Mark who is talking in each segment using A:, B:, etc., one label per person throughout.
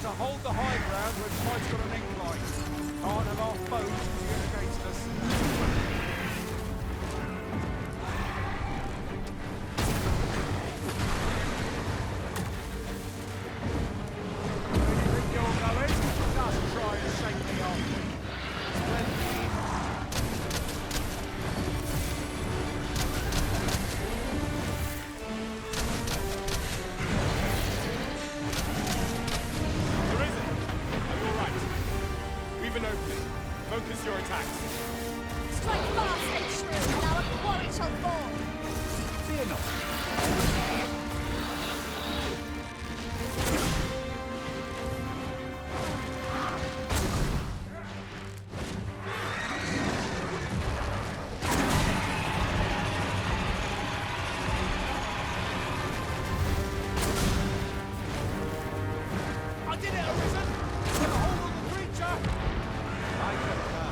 A: to hold the high ground when fight's got an incline. Can't have our foes using it against us. Where do you think you're going? Just try and shake me off.
B: Focus your attacks.
C: Strike fast and true, and our quarry shall fall.
A: Fear not.
B: I did it, Arisen! Get a hold of the creature!
A: I concur.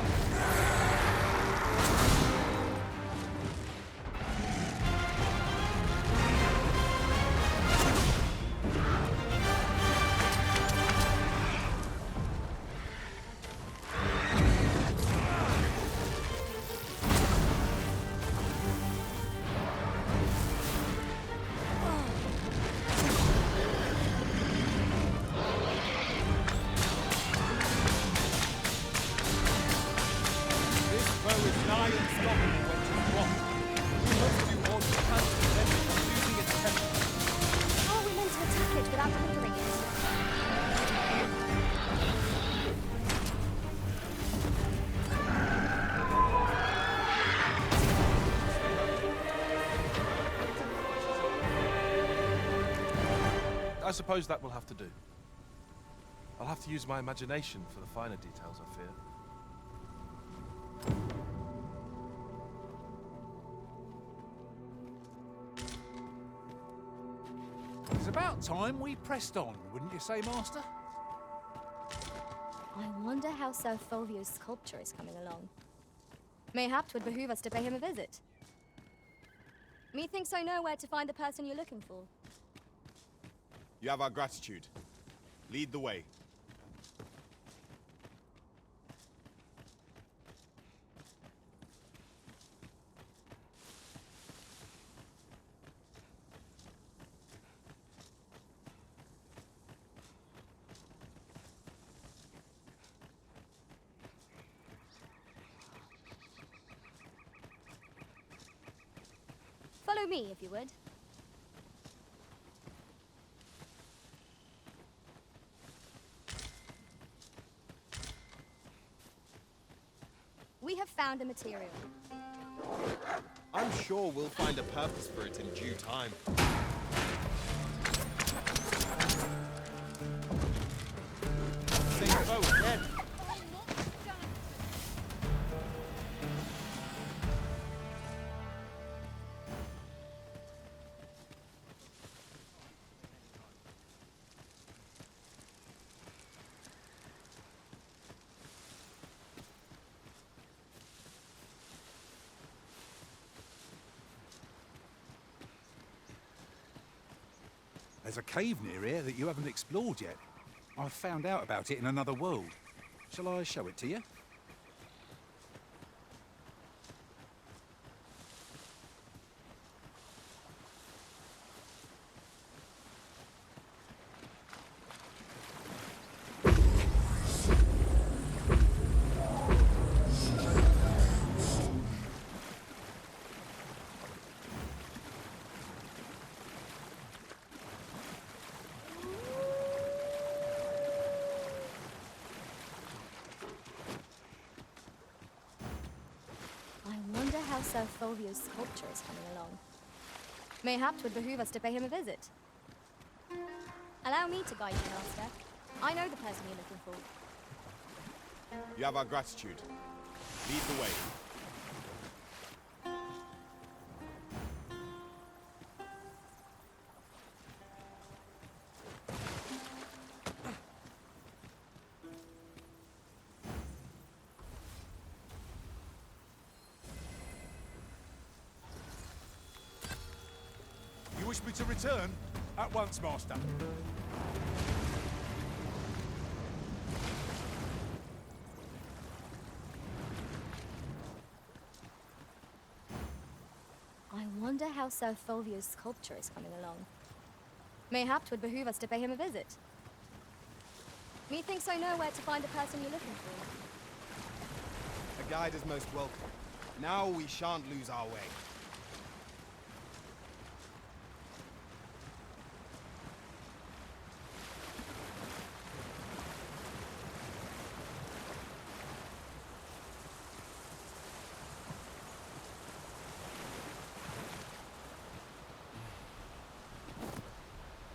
C: How are we meant to attack it without hindering it?
D: I suppose that will have to do. I'll have to use my imagination for the finer details, I fear.
A: It's about time we pressed on, wouldn't you say, Master?
C: I wonder how Sir Fulvio's sculpture is coming along. Mayhap 'twould behoove us to pay him a visit. Methinks I know where to find the person you're looking for.
B: You have our gratitude. Lead the way.
C: Follow me, if you would. We have found a material.
B: I'm sure we'll find a purpose for it in due time. Same boat again.
A: There's a cave near here that you haven't explored yet. I found out about it in another world. Shall I show it to you?
C: How Sir Fulvio's sculpture is coming along. Mayhap 'twould behoove us to pay him a visit. Allow me to guide you, Master. I know the person you're looking for.
B: You have our gratitude. Lead the way.
A: You wish me to return? At once, Master.
C: how Sir Fulvio's sculpture is coming along. Mayhap 'twould behoove us to pay him a visit. Methinks I know where to find the person you're looking for.
B: A guide is most welcome. Now we shan't lose our way.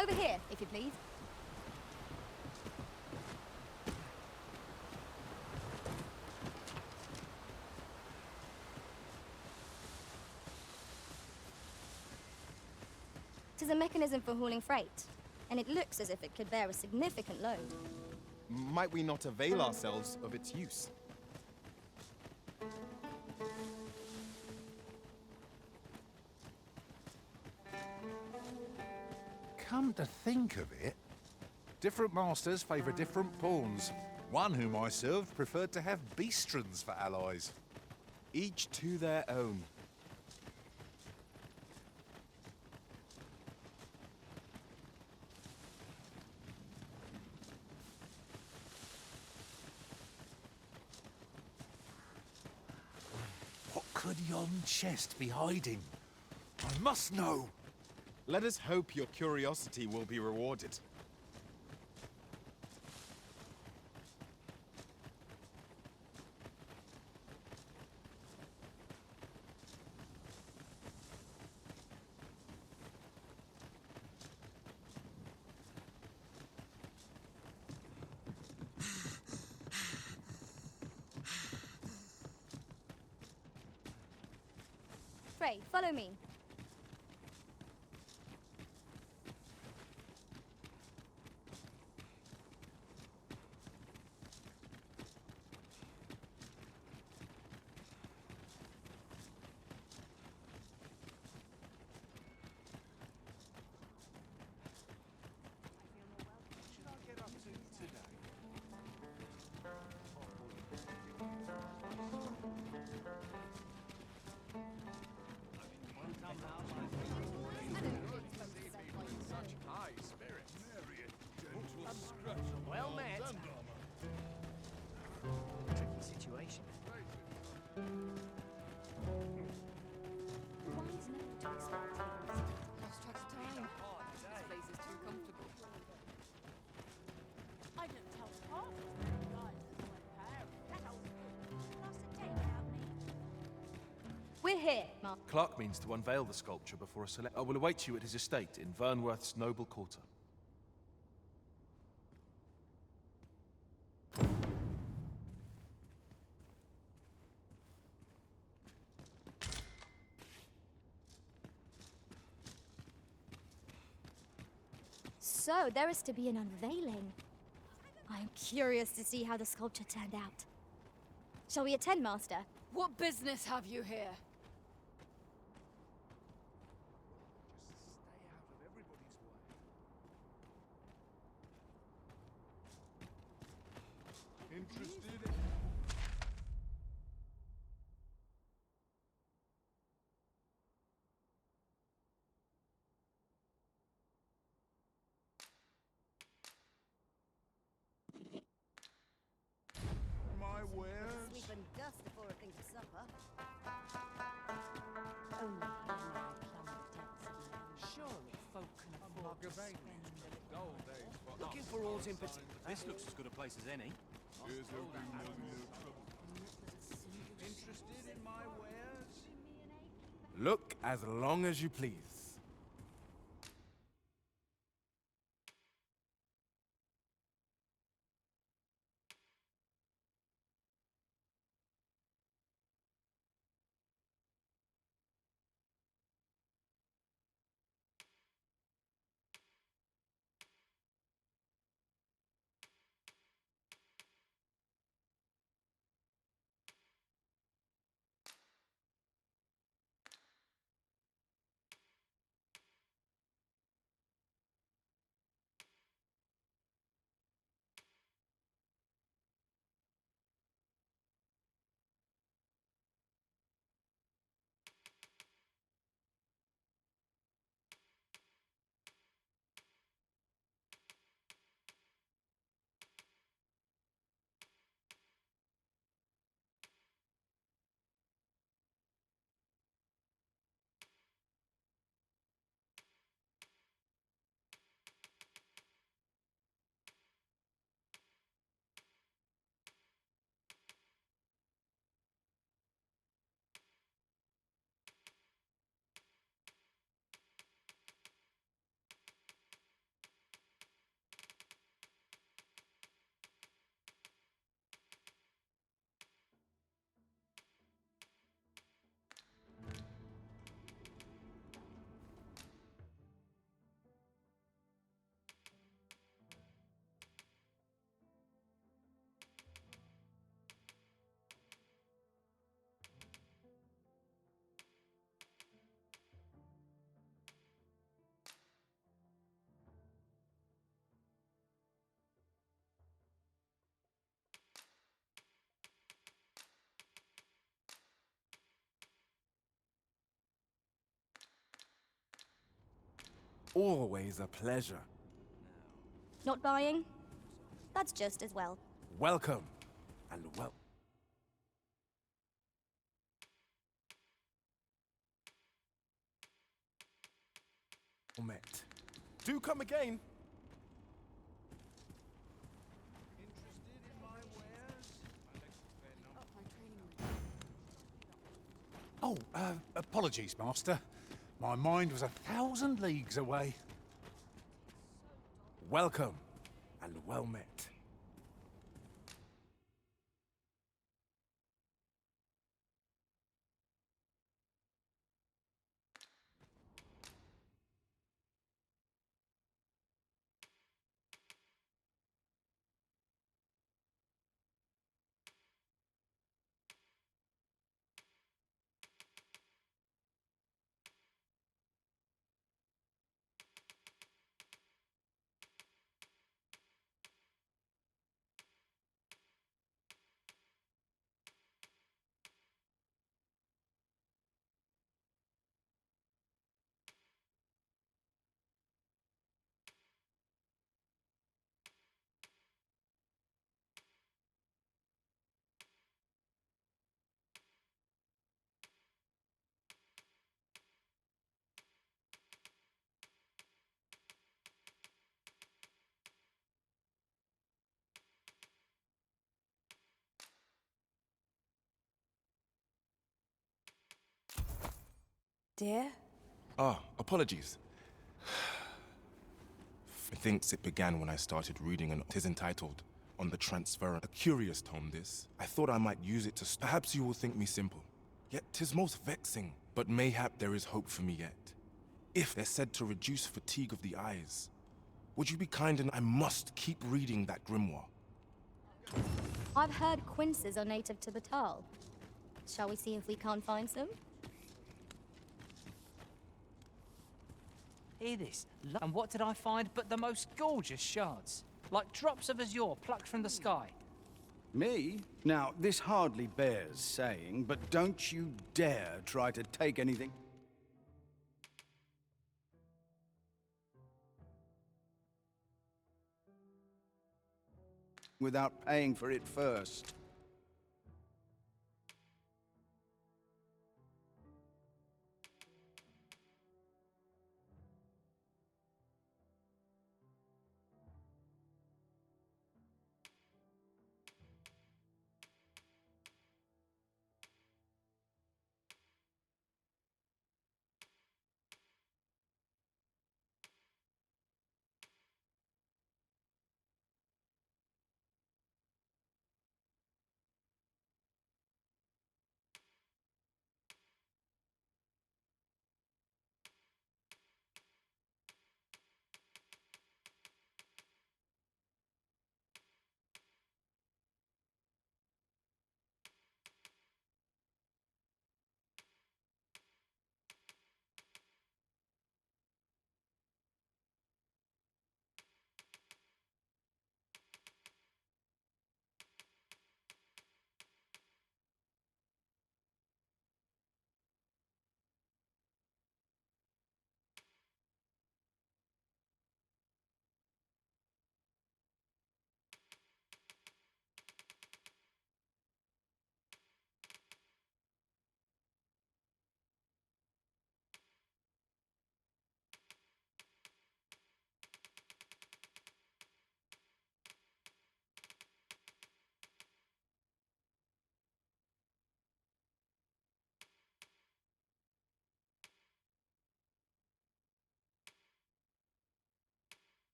C: Over here, if you please. Tis a mechanism for hauling freight, and it looks as if it could bear a significant load.
B: Might we not avail ourselves of its use?
A: Come to think of it, different masters favour different pawns. One whom I served preferred to have beastrons for allies.
B: Each to their own.
A: What could yon chest be hiding? I must know.
B: Let us hope your curiosity will be rewarded.
C: Frey, follow me.
E: Well met. Tricky situation.
F: Lost track of time. This place is too comfortable.
G: I don't tell half of the guys that my parents. Lost a day without me.
C: We're here, Mark.
D: Clark means to unveil the sculpture before a select... I will await you at his estate in Vernworth's noble quarter.
C: So, there is to be an unveiling. I'm curious to see how the sculpture turned out. Shall we attend, Master?
F: What business have you here?
A: My wares?
G: Sleep and dust before a thing to supper. Only here may I plumb the depths of my own.
E: Surely folk can afford to spend a little.
H: Looking for oars in particular. This looks as good a place as any.
A: Interested in my wares?
B: Look as long as you please.
I: always a pleasure.
C: Not buying? That's just as well.
I: Welcome, and well. Met.
B: Do come again.
A: Oh, apologies, Master. My mind was 1,000 leagues away.
I: Welcome, and well met.
F: Dear?
J: Ah, apologies. Methinks it began when I started reading and 'tis entitled On the Transference. A curious tome this. I thought I might use it to perhaps you will think me simple. Yet 'tis most vexing, but mayhap there is hope for me yet. If they're said to reduce fatigue of the eyes, would you be kind and I must keep reading that grimoire?
C: I've heard quinces are native to Batal. Shall we see if we can't find some?
E: Hear this. And what did I find but the most gorgeous shards? Like drops of azure plucked from the sky.
K: Me? Now, this hardly bears saying, but don't you dare try to take anything without paying for it first.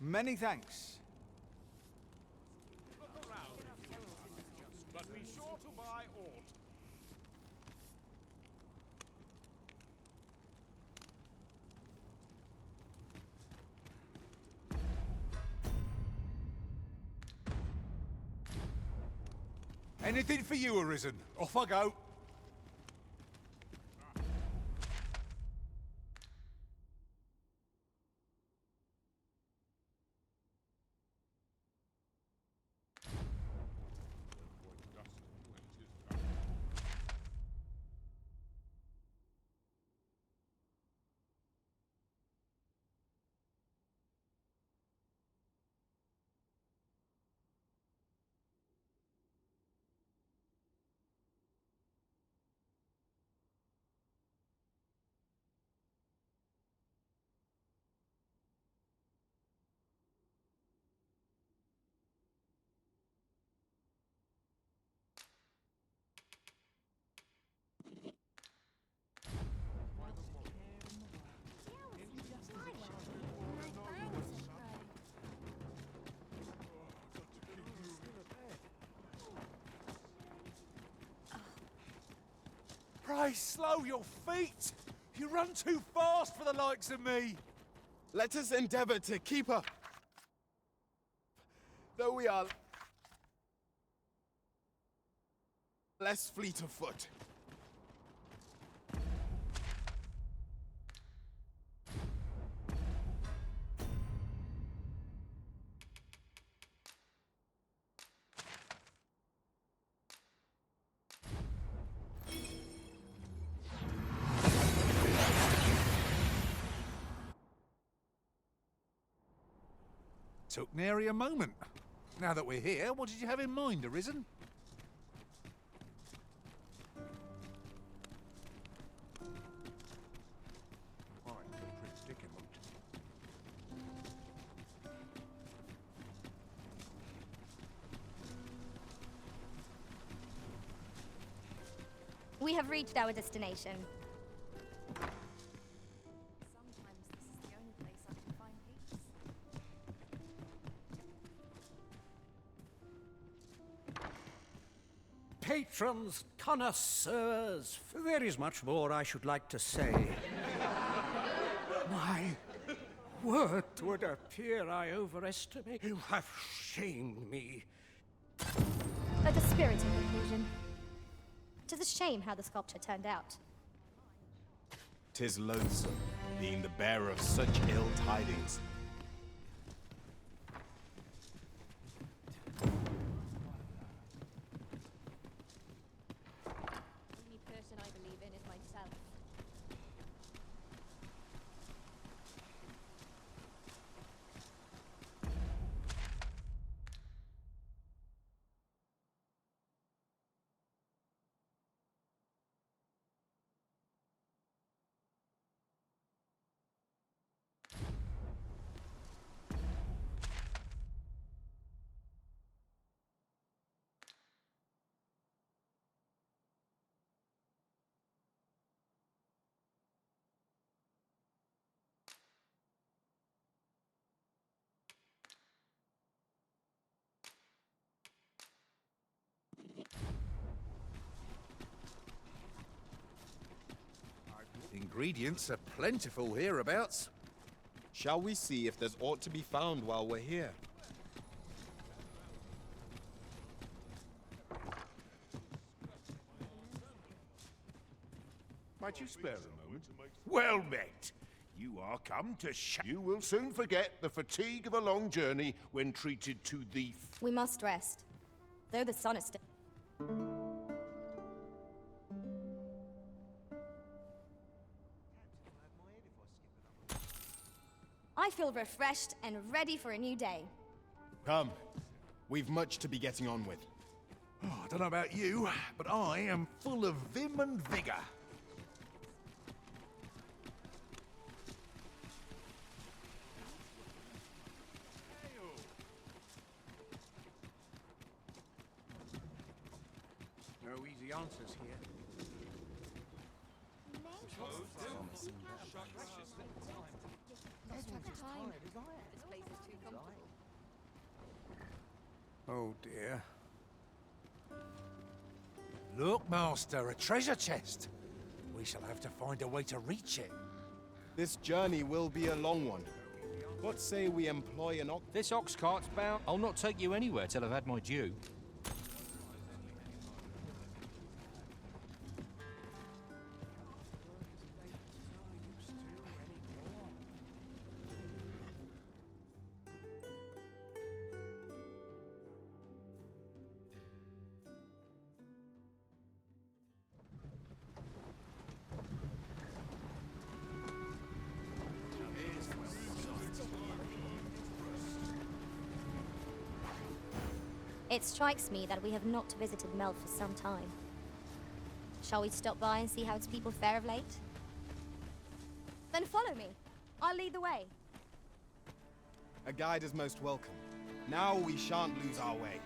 K: Many thanks.
H: But be sure to buy aught.
A: Anything for you, Arisen. Off I go. Pray, slow your feet! You run too fast for the likes of me!
B: Let us endeavor to keep up. Though we are less fleet of foot.
A: Took nary a moment. Now that we're here, what did you have in mind, Arisen?
C: We have reached our destination. Sometimes this is the only place I can find peace.
L: Patrons, connoisseurs, there is much more I should like to say. My word would appear I overestimate. You have shamed me.
C: A dispiriting conclusion. 'Tis a shame how the sculpture turned out.
B: 'Tis loathsome, being the bearer of such ill tidings.
G: The only person I believe in is myself.
A: Ingredients are plentiful hereabouts.
B: Shall we see if there's aught to be found while we're here?
M: Might you spare a moment? Well met. You are come to You will soon forget the fatigue of a long journey when treated to the...
C: We must rest. Though the sun is still... I feel refreshed and ready for a new day.
B: Come. We've much to be getting on with.
A: Oh, I don't know about you, but I am full of vim and vigour.
L: No easy answers here.
F: This place is too comfortable.
L: Oh dear.
A: Look, Master, a treasure chest. We shall have to find a way to reach it.
B: This journey will be a long one. What say we employ an ox?
H: This ox cart's bound. I'll not take you anywhere till I've had my due.
C: It strikes me that we have not visited Mel for some time. Shall we stop by and see how its people fare of late? Then follow me. I'll lead the way.
B: A guide is most welcome. Now we shan't lose our way.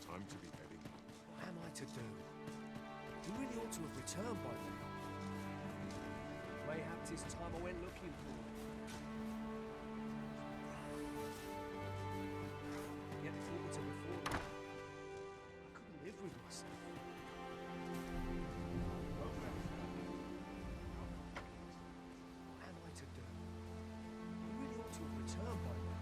J: Time to be heading.
L: What am I to do? He really ought to have returned by now. Mayhap 'tis time I went looking for him. Yet thought to before him. I couldn't live with myself. What am I to do? He really ought to have returned by now.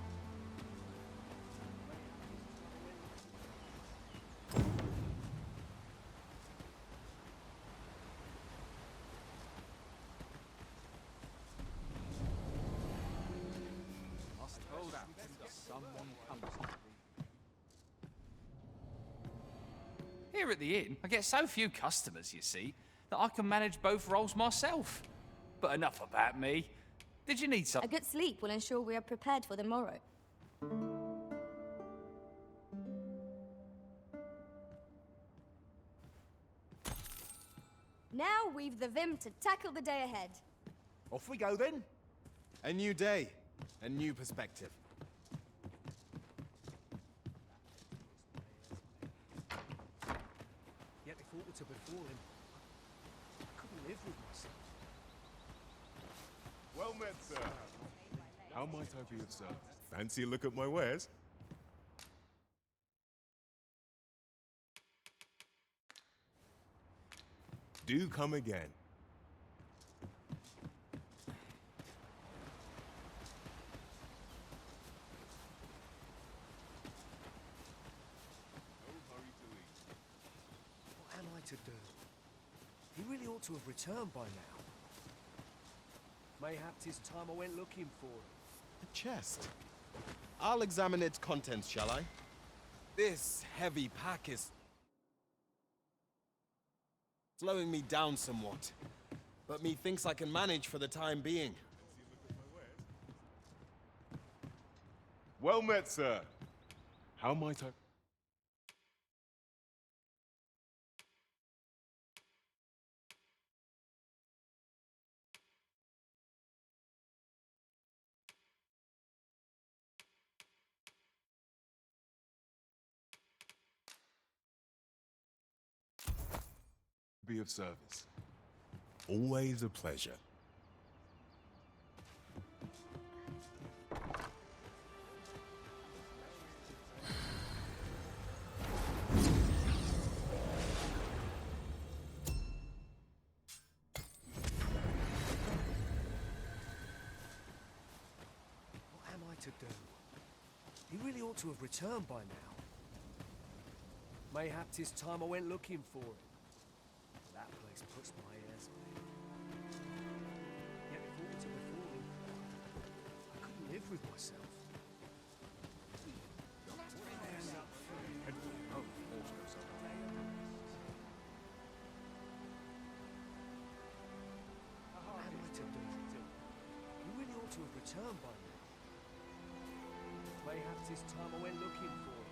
E: Here at the inn, I get so few customers, you see, that I can manage both roles myself. But enough about me. Did you need
C: A
E: something?
C: good sleep will ensure we are prepared for the morrow. Now we've the vim to tackle the day ahead.
A: Off we go then.
B: A new day, a new perspective.
L: Yet if aught were to befall him, I couldn't live with myself.
M: Well met, sir.
J: How might I be of service? Fancy a look at my wares? Do come again.
L: What am I to do? He really ought to have returned by now. Mayhap 'tis time I went looking for him.
B: The chest. I'll examine its contents, shall I? This heavy pack is slowing me down somewhat, but methinks I can manage for the time being.
M: Well met, sir.
J: How might I... be of service? Always a pleasure.
L: What am I to do? He really ought to have returned by now. Mayhap 'tis time I went looking for him. That place puts my ears away. Yet if aught were to befall him, I couldn't live with myself. What am I to do? He really ought to have returned by now. Mayhap 'tis time I went looking for him.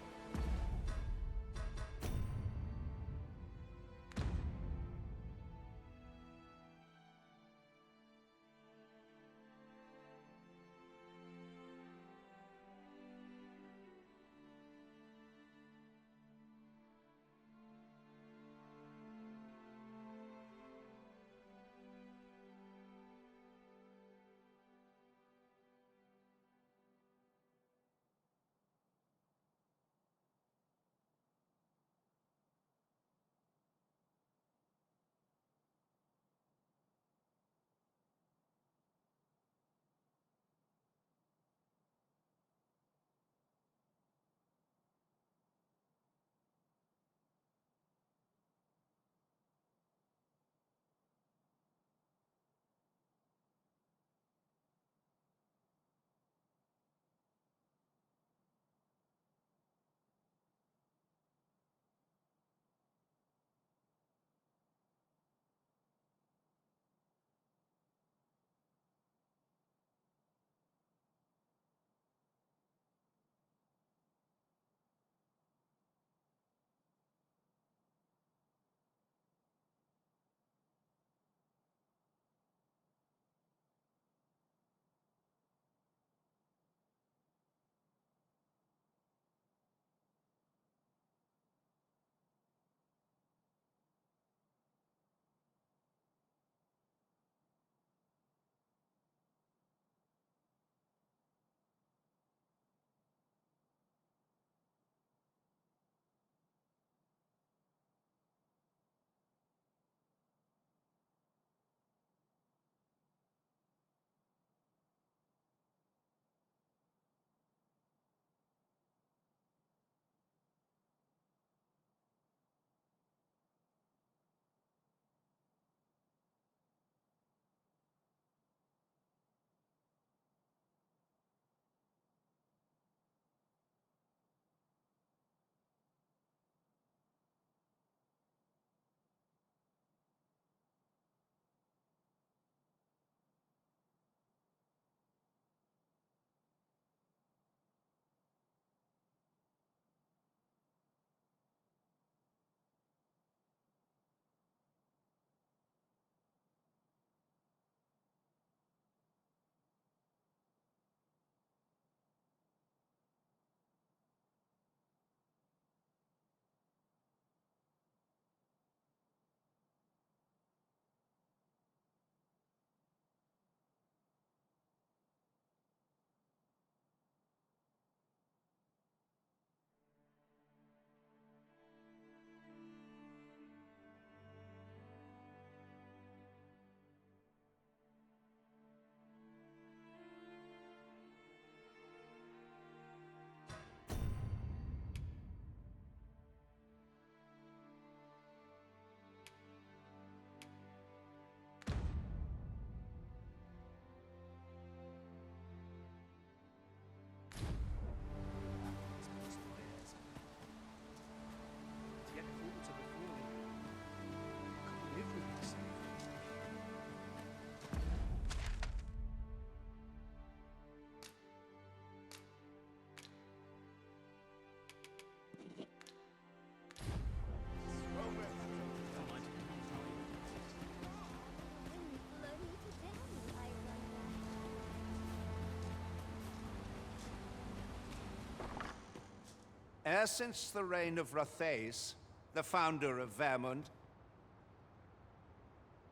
N: Ever since the reign of Rothace, the founder of Vermund,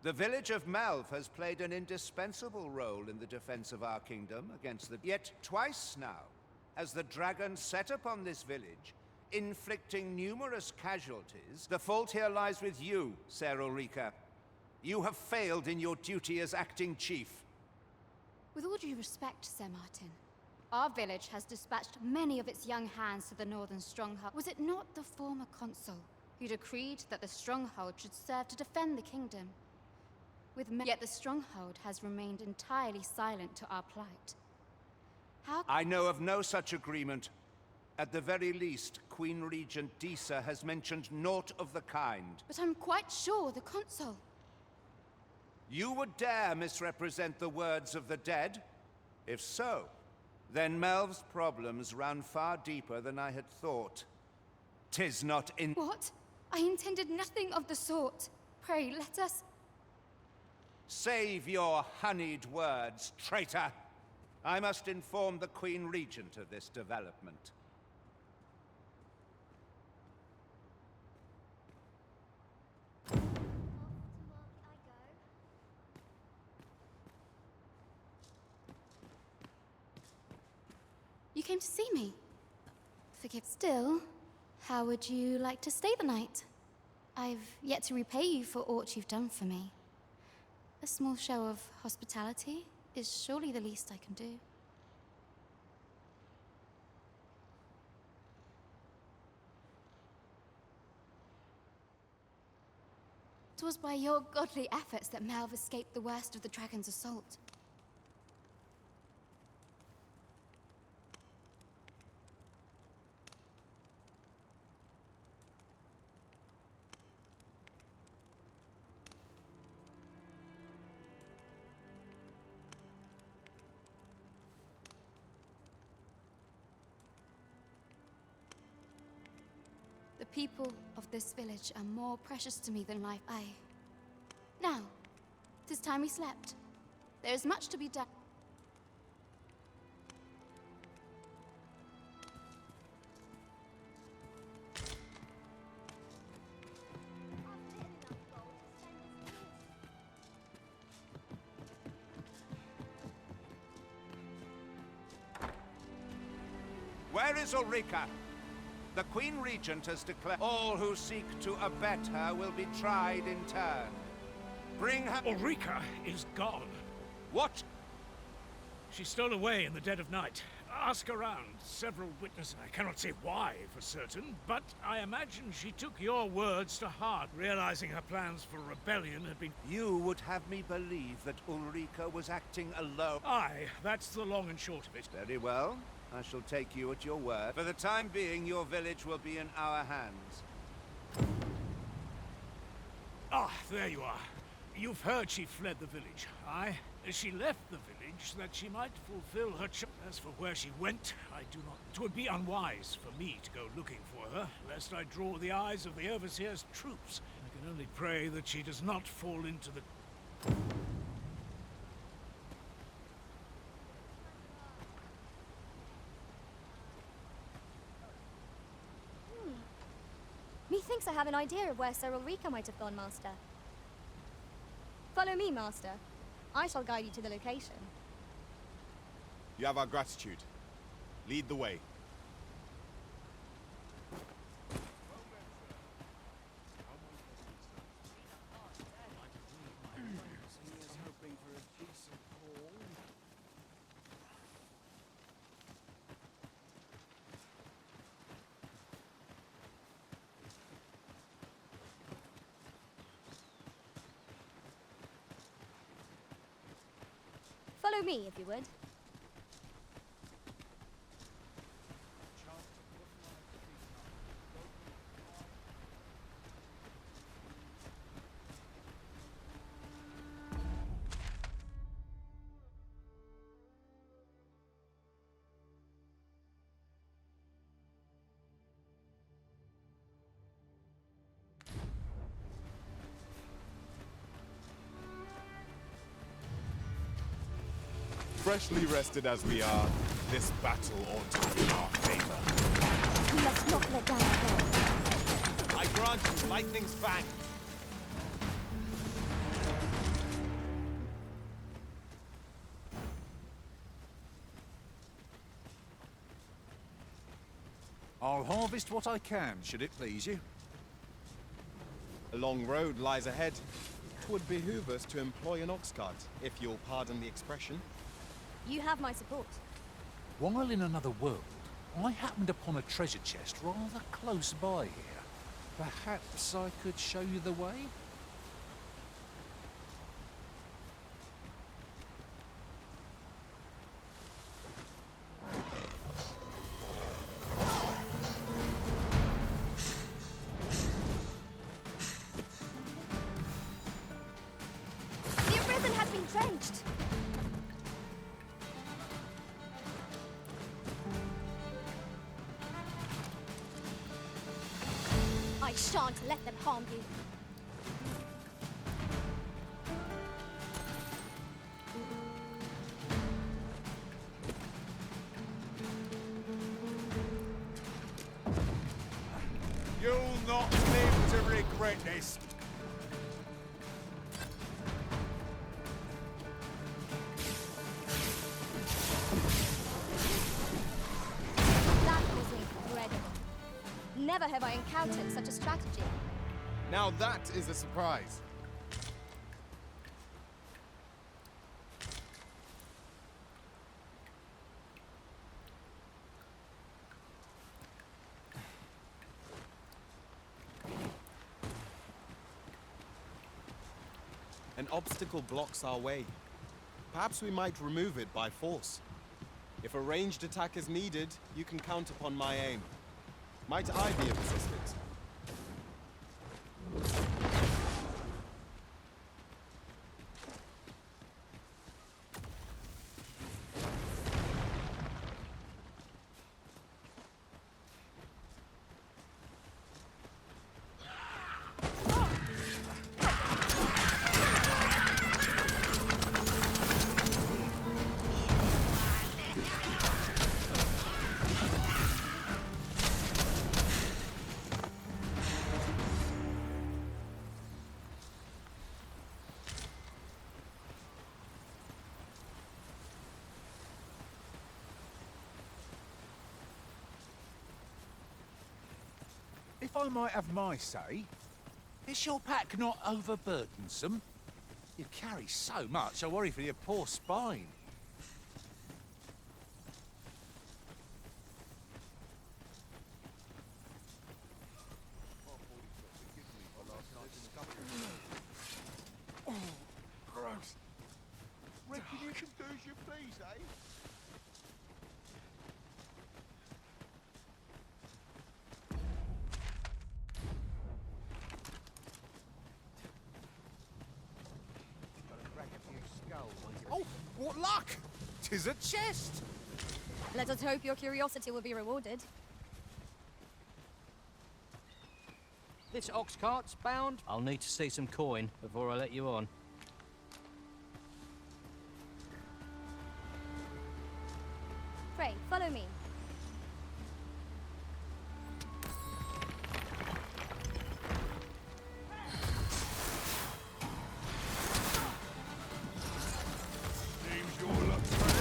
N: the village of Melv has played an indispensable role in the defense of our kingdom against the... Yet twice now has the dragon set upon this village, inflicting numerous casualties. The fault here lies with you, Ser Ulrika. You have failed in your duty as acting chief.
O: With all due respect, Sir Martin, our village has dispatched many of its young hands to the northern stronghold. Was it not the former consul who decreed that the stronghold should serve to defend the kingdom? Yet the stronghold has remained entirely silent to our plight. How—
N: I know of no such agreement. At the very least, Queen Regent Disa has mentioned naught of the kind.
O: But I'm quite sure the consul—
N: You would dare misrepresent the words of the dead? If so, then Melv's problems run far deeper than I had thought. 'Tis not in—
O: What? I intended nothing of the sort. Pray, let us—
N: Save your honeyed words, traitor! I must inform the Queen Regent of this development.
O: You came to see me? Forgive. Still, how would you like to stay the night? I've yet to repay you for aught you've done for me. A small show of hospitality is surely the least I can do. 'Twas by your godly efforts that Melv escaped the worst of the dragon's assault. The people of this village are more precious to me than life. Now, 'tis time we slept. There is much to be done.
N: Where is Ulrika? The Queen Regent has declared all who seek to abet her will be tried in turn. Bring her—
L: Ulrika is gone.
N: What?
L: She stole away in the dead of night. Ask around. Several witnesses. I cannot say why for certain, but I imagine she took your words to heart, realizing her plans for rebellion had been—
N: You would have me believe that Ulrika was acting alone.
L: Aye, that's the long and short of it.
N: Very well. I shall take you at your word. For the time being, your village will be in our hands.
L: Ah, there you are. You've heard she fled the village. Aye, she left the village that she might fulfill her As for where she went, I do not— 'Twould be unwise for me to go looking for her, lest I draw the eyes of the Overseer's troops. I can only pray that she does not fall into the—
C: Methinks I have an idea of where Ser Ulrika might have gone, Master. Follow me, Master. I shall guide you to the location.
B: You have our gratitude. Lead the way.
C: Follow me, if you would.
B: Freshly rested as we are, this battle ought to be in our favor.
C: We must not let down our guard.
B: I grant you lightning's fang.
A: I'll harvest what I can, should it please you.
B: A long road lies ahead. 'Twould behoove us to employ an ox cart, if you'll pardon the expression.
C: You have my support.
A: While in another world, I happened upon a treasure chest rather close by here. Perhaps I could show you the way?
C: The arisen has been drenched. I shan't let them harm you.
M: You'll not live to regret this.
C: That was incredible. Never have I encountered such a strategy.
B: Now that is a surprise. An obstacle blocks our way. Perhaps we might remove it by force. If a ranged attack is needed, you can count upon my aim. Might I be of assistance?
A: If I might have my say, is your pack not overburdensome? You carry so much, I worry for your poor spine.
M: Oh, gross. Reckon you can do as you please, eh?
A: Oh, what luck! 'Tis a chest!
C: Let us hope your curiosity will be rewarded.
H: This ox cart's bound. I'll need to see some coin before I let you on.
C: Pray, follow me.
M: Seems your luck's run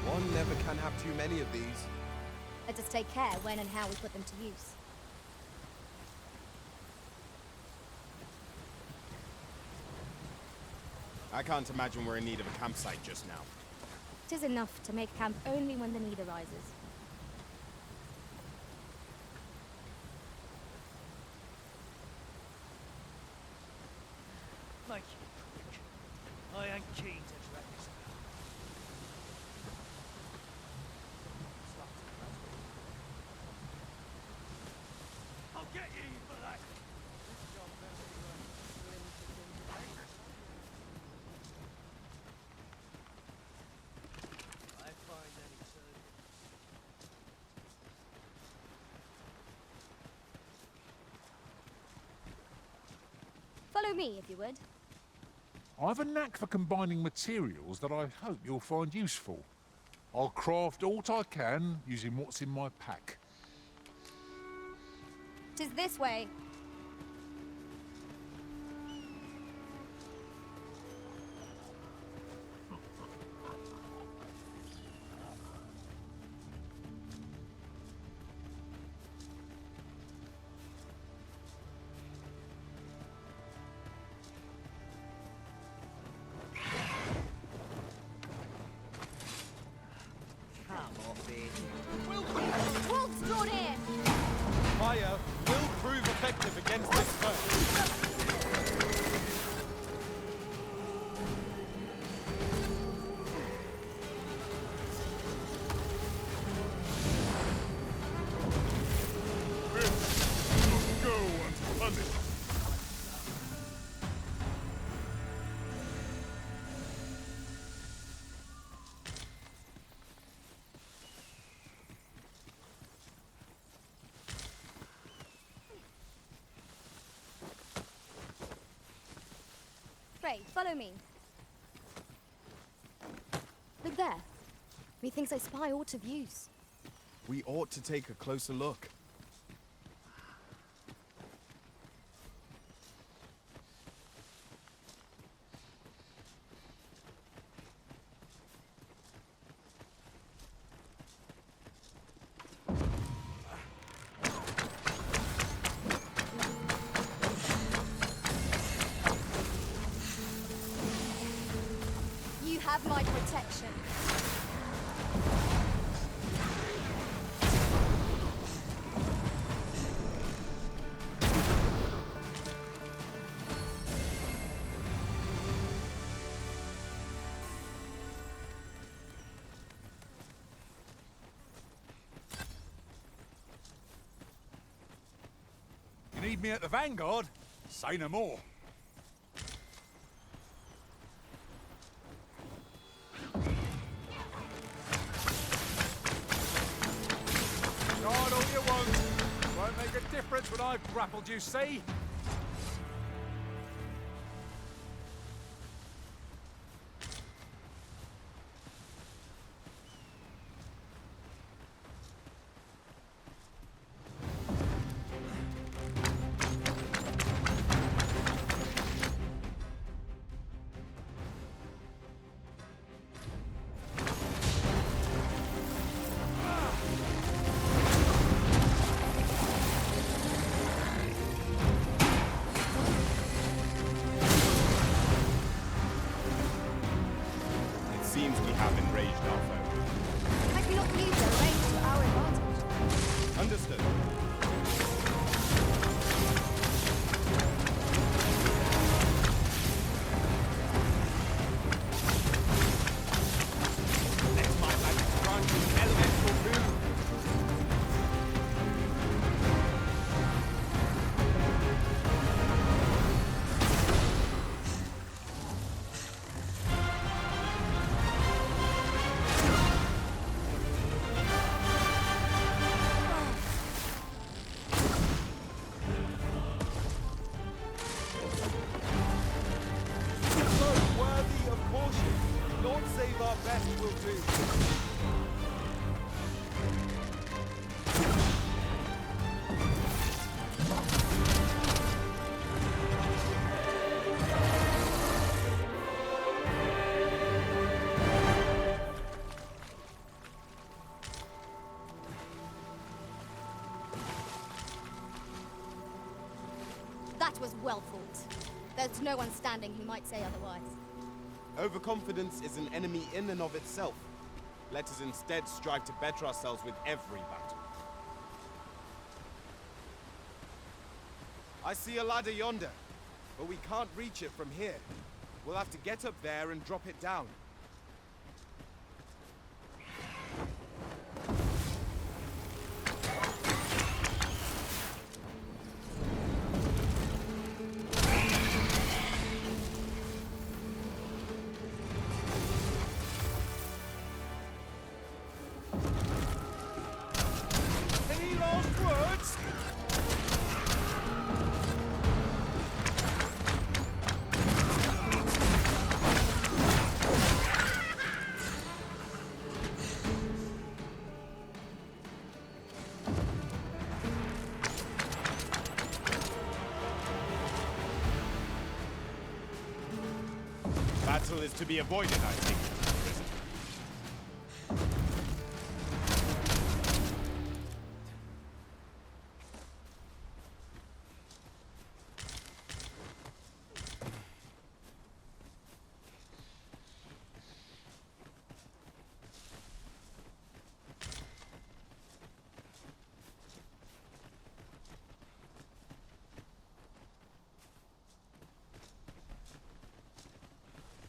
B: One never can have too many of these.
C: Let us take care when and how we put them to use.
B: I can't imagine we're in need of a campsite just now.
C: 'Tis enough to make camp only when the need arises.
L: Make it quick. I ain't keen to drag this out. I'll get you for that. I find any surgeon.
C: Follow me, if you would.
A: I've a knack for combining materials that I hope you'll find useful. I'll craft aught I can using what's in my pack.
C: 'Tis this way. Wolves drawn in!
B: Fire will prove effective against this foe.
M: Go unpunished.
C: Pray, follow me. Look there. Methinks I spy aught of use.
B: We ought to take a closer look.
C: You have my protection.
A: You need me at the Vanguard? Say no more. God, all you want. Won't make a difference when I've grappled you, see?
B: It seems we have enraged our foe.
C: I cannot use their range to our advantage.
B: Understood. Let my magic grant you elemental boon. So worthy of caution. Lord save our best will do.
C: That was well fought. There's no one standing who might say otherwise.
B: Overconfidence is an enemy in and of itself. Let us instead strive to better ourselves with every battle. I see a ladder yonder, but we can't reach it from here. We'll have to get up there and drop it down.
A: Any last words?
B: battle is to be avoided, I think.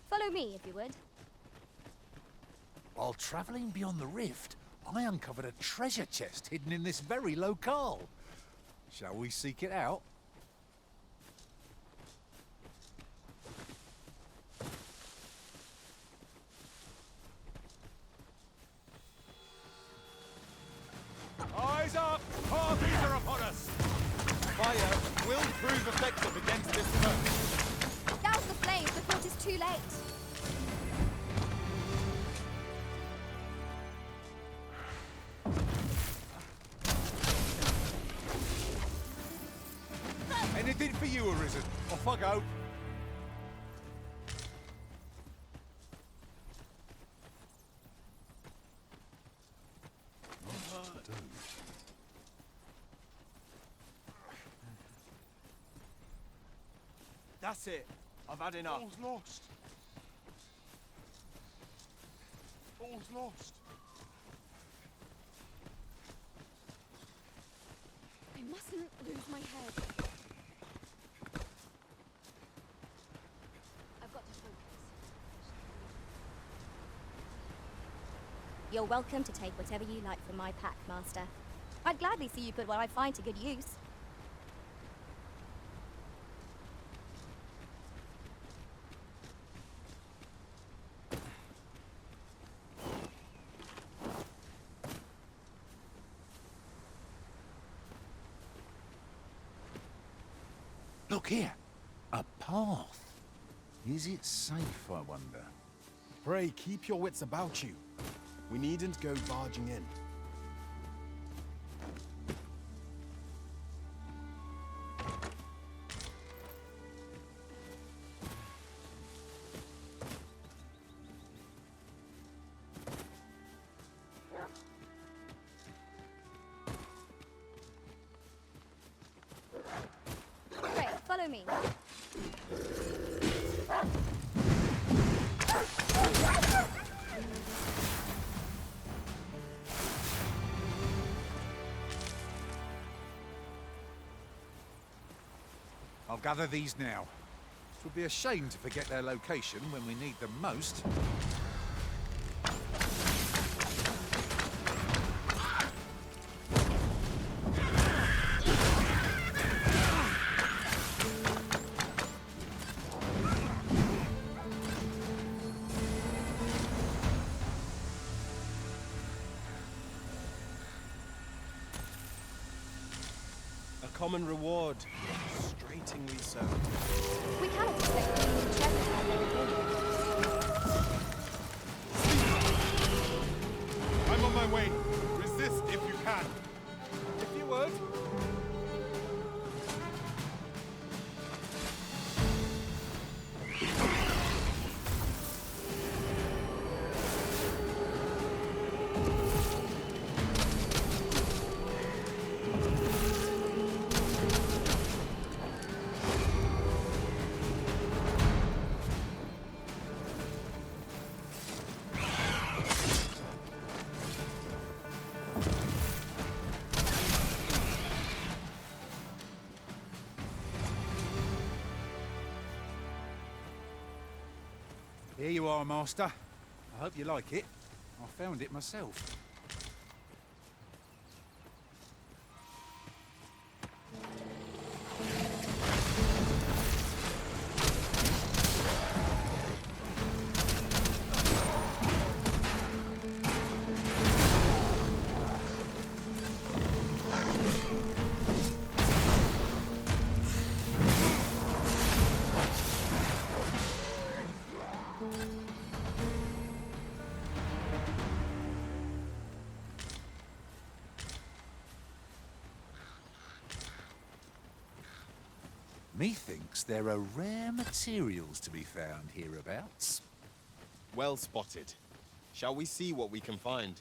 C: Follow me, if you would.
A: While travelling beyond the rift, I uncovered a treasure chest hidden in this very locale. Shall we seek it out?
B: Eyes up! Harpies are upon us! Fire will prove effective against this foe.
C: Douse the flames before it is too late.
A: Anything for you, Arisen. Off I go.
B: That's it. I've had enough.
M: All's lost. All's lost.
F: I mustn't lose my head. I've got to focus.
C: You're welcome to take whatever you like from my pack, Master. I'd gladly see you put what I find to good use.
A: Look here. A path. Is it safe, I wonder?
B: Pray, keep your wits about you. We needn't go barging in.
C: Great, follow me.
A: I'll gather these now. It would be a shame to forget their location when we need them most.
B: A common reward. Straightingly so.
C: We cannot expect you to treasure hunt everything.
B: I'm on my way. Resist if you can. If you would.
A: Here you are, Master. I hope you like it. I found it myself. Methinks there are rare materials to be found hereabouts.
B: Well spotted. Shall we see what we can find?